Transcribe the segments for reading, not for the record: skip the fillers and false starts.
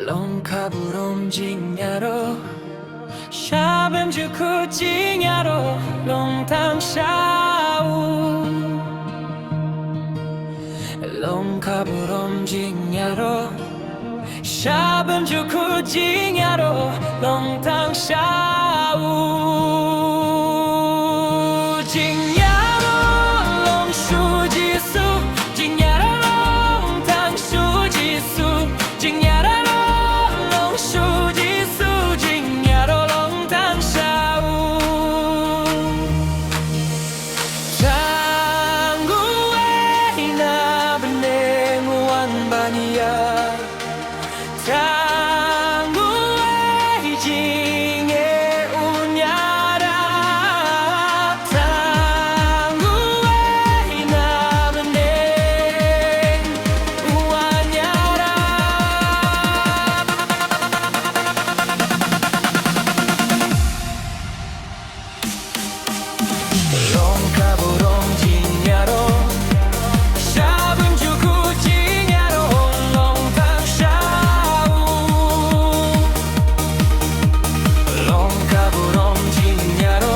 롱카부롬 징야로 샤뱀 주쿠 징야로 롱탕 샤우 롱카부롬 징야로 샤뱀 주쿠 징야로 롱탕 샤우 징야로 롱슈지수 징야로 롱탕 슈지수 징야로 롱슈지수 징야로 롱탕 샤우 장구에 나브네 무한반이야 장구에 징에 운야라 장구에 나브네 우완야라 롱카부롱 징야로 샤붐 주쿠 징야로 롱탕 샤우 롱카부롱 징야로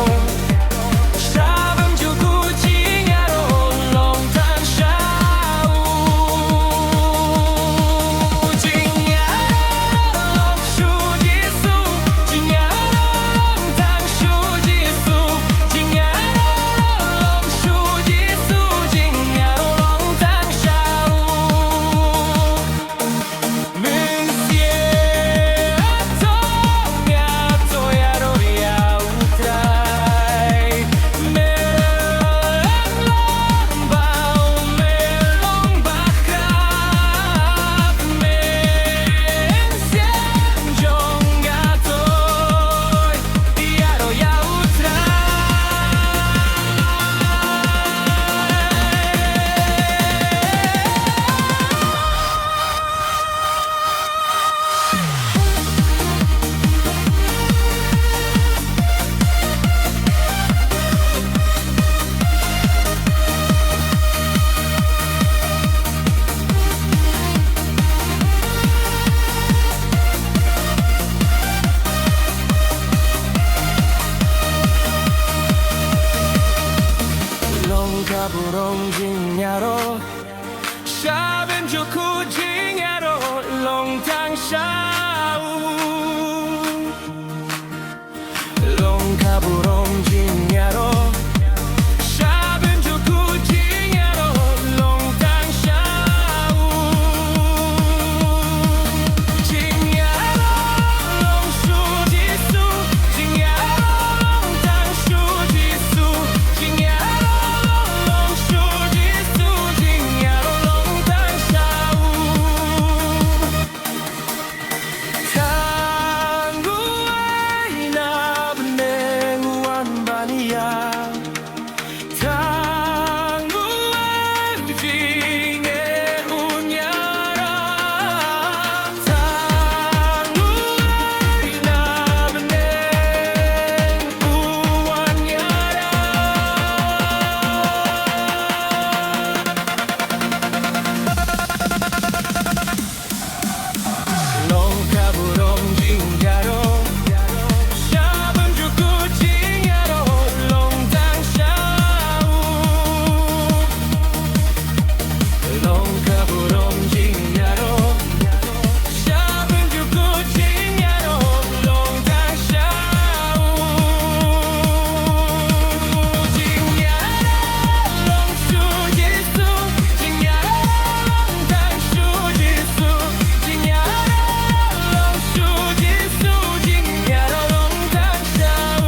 샤붐 주쿠 징야로 롱탕 샤우 징야로 롱슈지수 징야로 롱탕 슈지수 징야로 롱슈지수 징야로 롱탕 샤우 롱카부롱 징야로 샤뱀 주쿠 징야로 롱탕 샤우 롱카부롱 징야로 샤뱀 주쿠 징야로 롱탕 샤우 징야로 롱슈지수 징야로 롱탕 슈지수 징야로 롱슈지수 징야로 롱탕 샤우 장구에 나브네 우완반이야 장구에 징에 운야라 장구에 나브네 우완야라 롱카부롱 징야로 샤붐 주쿠 징야로 롱탕 샤우 롱카부롱 징야로 샤붐 주쿠 징야로 롱탕 샤우 징야로 롱슈지수 징야로 롱탕 슈지수 징야로 롱슈지수 징야로 롱탕 샤우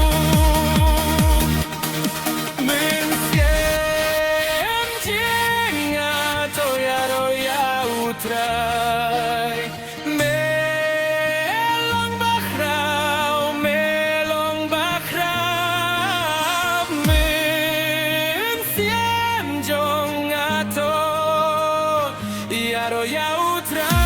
문쌤징아 토야로 야우트라이 멜롱바크라우 멜롱바크라우 문쌤 종아토 iaroh 야우트라이